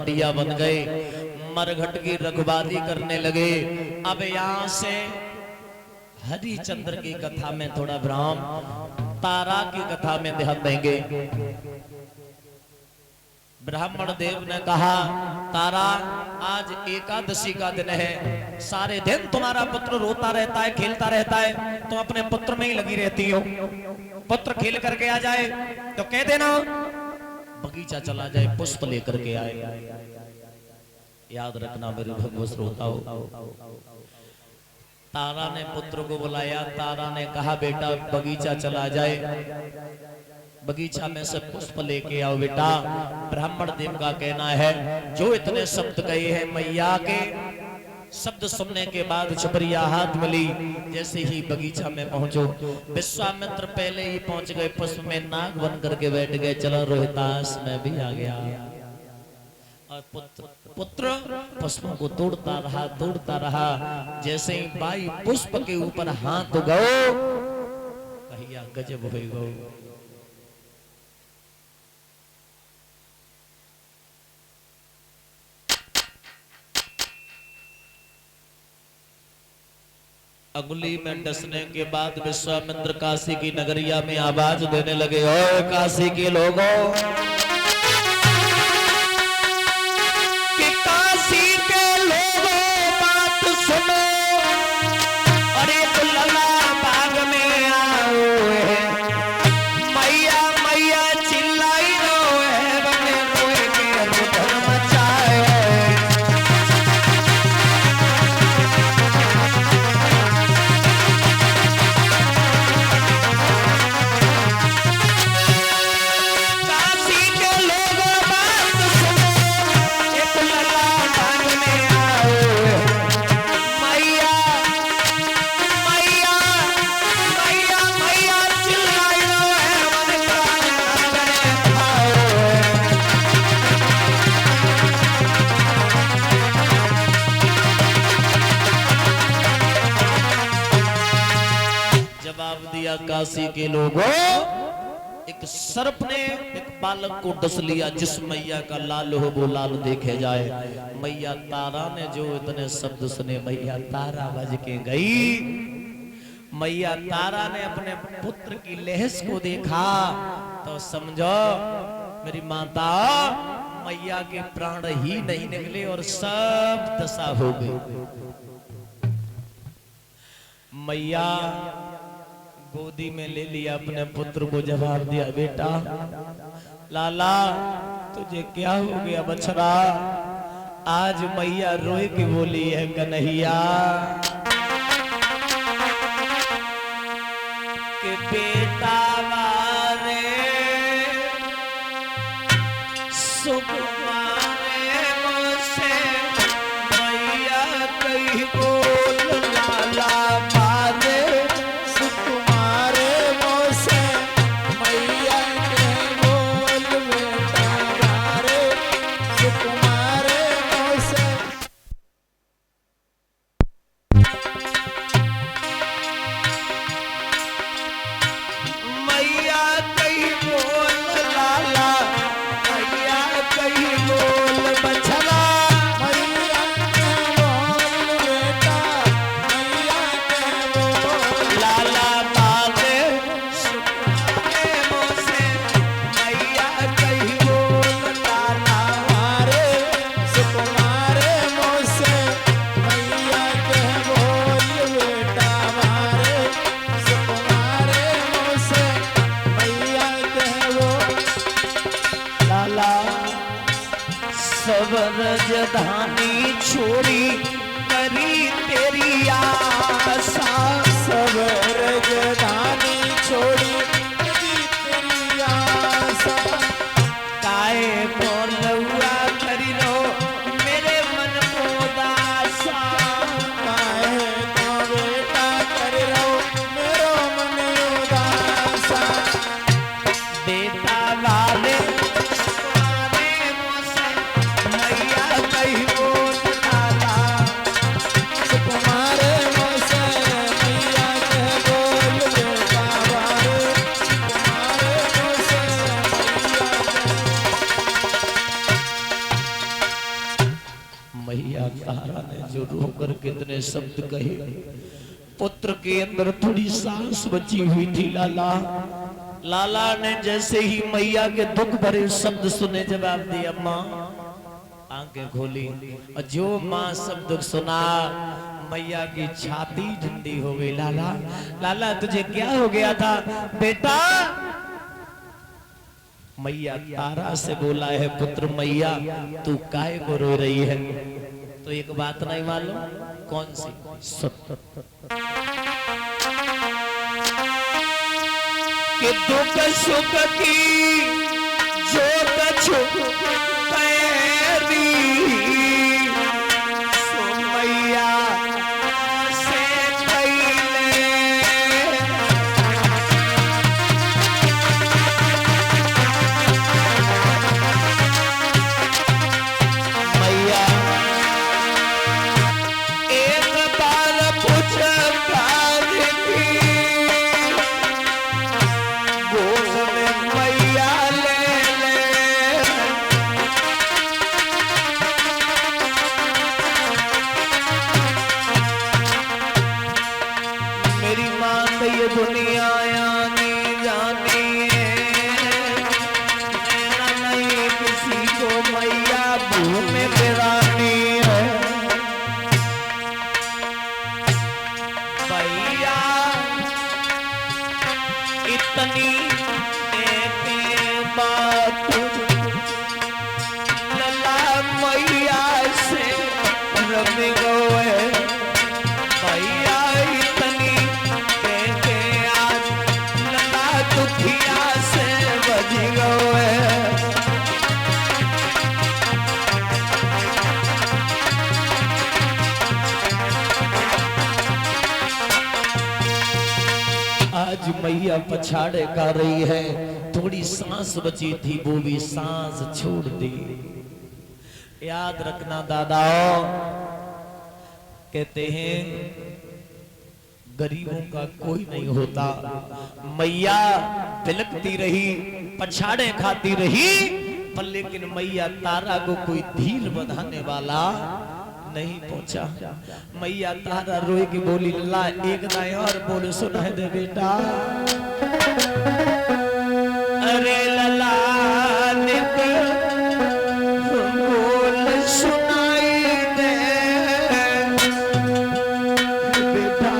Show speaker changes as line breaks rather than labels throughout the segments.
मरघटिया बन गए, मरघट की रखवाली करने लगे। अब यहां से हरिचंद्र की कथा में थोड़ा विराम, तारा की कथा में ध्यान देंगे। ब्राह्मण देव ने कहा, तारा आज एकादशी का दिन है, सारे दिन तुम्हारा पुत्र रोता रहता है, खेलता रहता है, तुम अपने पुत्र में ही लगी रहती हो। पुत्र खेल करके आ जाए तो कह देना बगीचा चला जाए, पुष्प लेकर के आए। याद रखना मेरे भगवत श्रोताओ। तारा ने पुत्र को बुलाया, तारा ने कहा बेटा बगीचा चला जाए, बगीचा में से पुष्प लेके आओ बेटा। ब्राह्मण देव का कहना है जो इतने शब्द कहे हैं, मैया के शब्द सुनने के बाद छपरिया हाथ मिली, जैसे ही बगीचा में पहुंचो, विश्वामित्र पहले ही पहुंच गए, पुष्प में नाग बन करके बैठ गए। चलो रोहितास मैं भी आ गया। और पुत्र पुष्पों को तोड़ता रहा, जैसे ही बाई पुष्प के ऊपर हाथ उगाओ, कहिया गजब हो गो। अंगुली में डसने के बाद विश्वामित्र काशी की नगरिया में आवाज देने लगे, ओए काशी के लोगों, कि काशी के लोगों बात सुनो, अरे लला बाग में आओ है, मैया मैया चिल्लाई रो है, बने रोए के रुदन मचाए। काशी के लोगों, एक सर्प ने एक बालक को डस लिया, जिस मैया का लाल हो वो लाल देखे जाए। मैया तारा ने जो इतने शब्द सुने, मैया तारा बज के गई। मैया तारा ने अपने पुत्र की लहस को देखा तो समझो मेरी माता, मैया के प्राण ही नहीं निकले और सब दशा हो गई। मैया गोदी में ले लिया अपने पुत्र को, जवाब दिया बेटा लाला तुझे क्या हो गया बछड़ा। आज मैया रोए की बोली है, कन्हैया के बेटा मारे सुख मारे मुझसे, मैया कहीं बोल लाला मारे तारा ने जो रोकर कितने शब्द कहे, पुत्र के अंदर थोड़ी सांस बची हुई थी। लाला लाला ने जैसे ही मैया के दुख भरे शब्द सुने, जवाब दिया माँ। आंखें खोली और जो माँ शब्द सुना, मैया की छाती ठंडी हो गई। लाला लाला तुझे क्या हो गया था बेटा? मैया तारा से बोला है, पुत्र मैया तू काहे को रो रही है? तो एक बात नहीं मालूम? कौन सी? कि दुख सुख की जो कछु पैरी सो मैया से पहले। मैया एक बार पूछ दुनिया आनी जानी नहीं किसी को मैया भूमि बिरानी है। भैया इतनी बात लला मैया से रब गए। भैया इतनी दुखिया से बज गए। आज मैया पछाड़े कर रही है, थोड़ी सांस बची थी वो भी सांस छोड़ दी। याद रखना दादा, कहते हैं गरीबों का कोई नहीं होता। मैया तिलकती रही, पछाड़े खाती रही, पर लेकिन मैया तारा को कोई धीर बधाने वाला नहीं पहुंचा। मैया तारा रोए की बोली, ला एक दाएं और बोल सुनाई दे बेटा। अरे लला ने बोल सुनाई दे बेटा।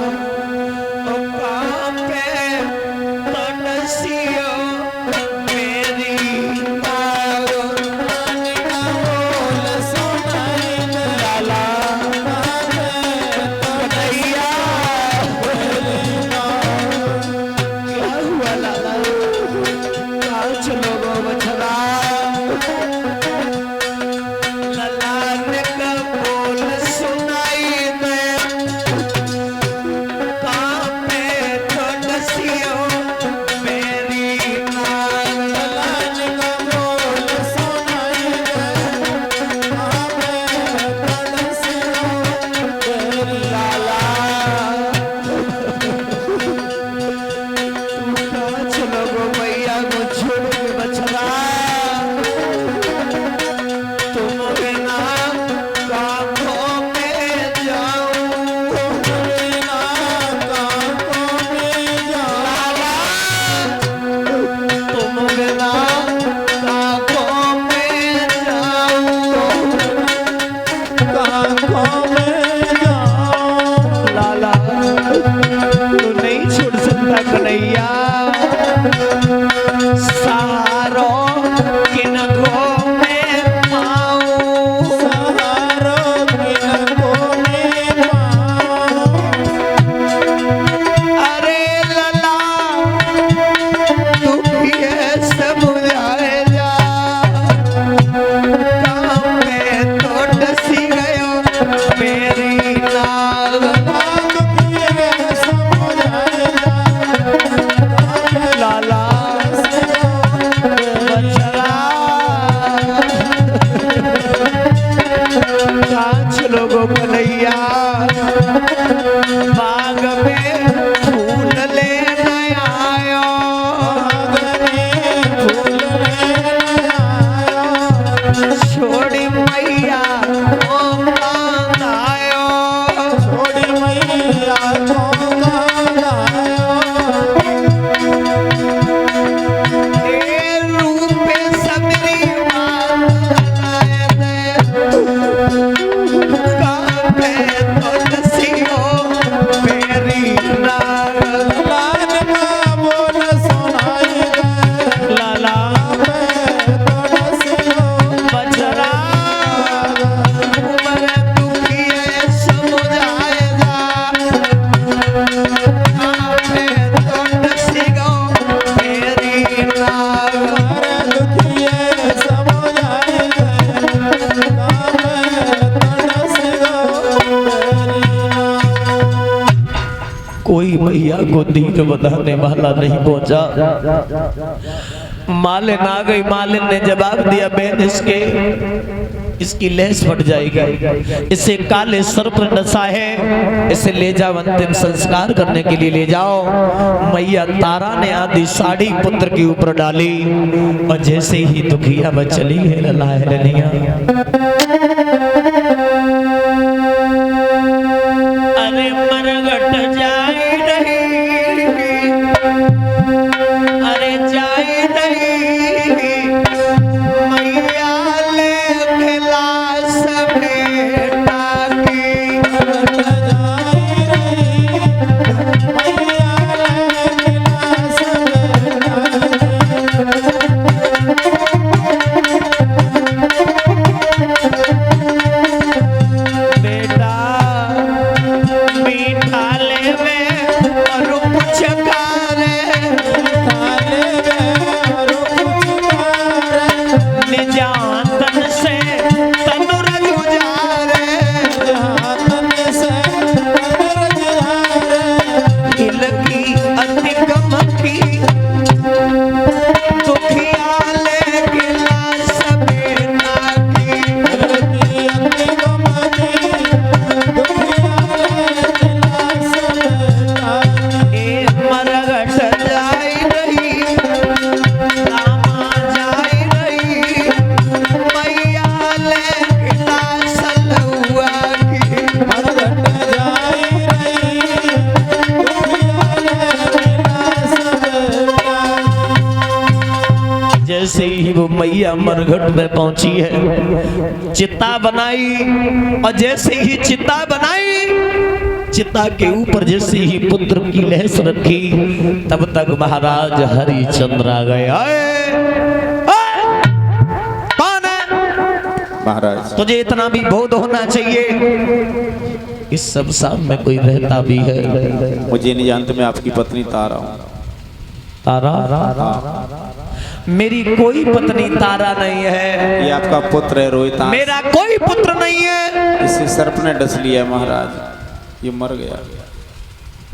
छोड़ी मैया ओ माँ कोई मैया को धीर बनाने वाला नहीं पहुंचा। मालिन आ गई। मालिन ने जवाब दिया, बहन इसकी लेस फट जाएगी, इसे काले सर्प नशा है, इसे ले जाओ अंतिम संस्कार करने के लिए ले जाओ। मैया तारा ने आधी साड़ी पुत्र के ऊपर डाली और जैसे ही दुखिया वह चली है ललाहरनिया। अरे मरघट जाए नहीं, अरे जाए नहीं, मैया ले खिलास बेटा की। बेटा मीठा लेवे और कुछ खाले, निजातन से तनुर गुजारे, हिल की अति गम की दुखिया ले गिलास बेटा की। ए मरघट जाई रही, रामा जाई रही, मैया ले गिलास लहुआ की। जैसे ही वो मैया मरघट में पहुंची है, चिता बनाई, और जैसे ही चिता बनाई, चिता के ऊपर जैसे ही पुत्र की लहस रखी, तब तक महाराज हरिश्चंद्र आ गए। कौन है
महाराज?
तुझे इतना भी बोध होना चाहिए, इस शमशान में कोई रहता भी है।
मुझे नहीं जानते, मैं आपकी पत्नी तारा हूँ।
तारा? मेरी कोई पत्नी तारा नहीं है।
ये आपका पुत्र है रोहित।
मेरा कोई पुत्र नहीं है।
इसे सर्प ने डस लिया महाराज, ये मर गया।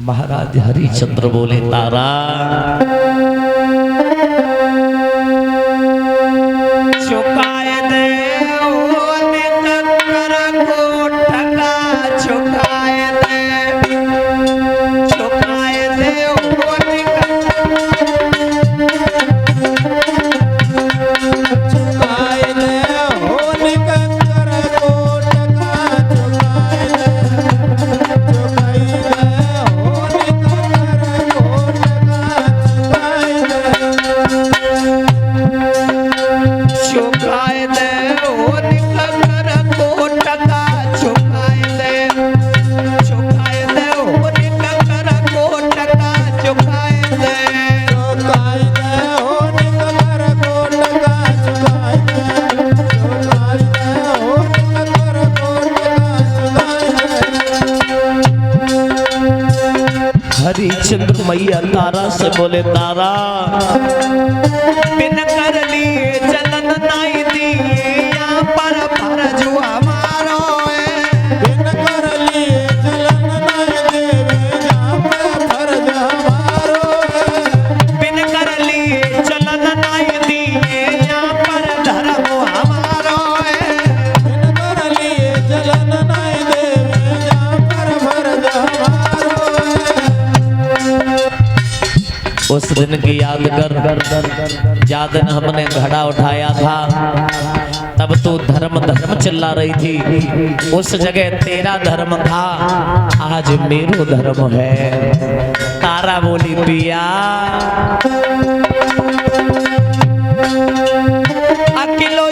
महाराज हरिश्चंद्र बोले, तारा चुकाए दे कर को ठगा, चुकाए दे, चुकाए दे हरिश्चंद्र मैया तारा से बोले, तारा बिन कर लिए चलन नहीं दिए, यहाँ पर फर्ज हमारो है।
बिन कर लिए चलन नहीं देवे, यहाँ पर फर्ज हमारो है।
बिन कर लिए चलन नहीं दिए, यहाँ पर धर्म हमारो है।
बिन कर लिए चलन नहीं देवे, यहाँ पर फर्ज हमारो है।
उस दिन की याद कर, जा दिन हमने घड़ा उठाया था, तब तो धर्म धर्म चिल्ला रही थी। उस जगह तेरा धर्म था, आज मेरो धर्म है। तारा बोली, पिया अकिलो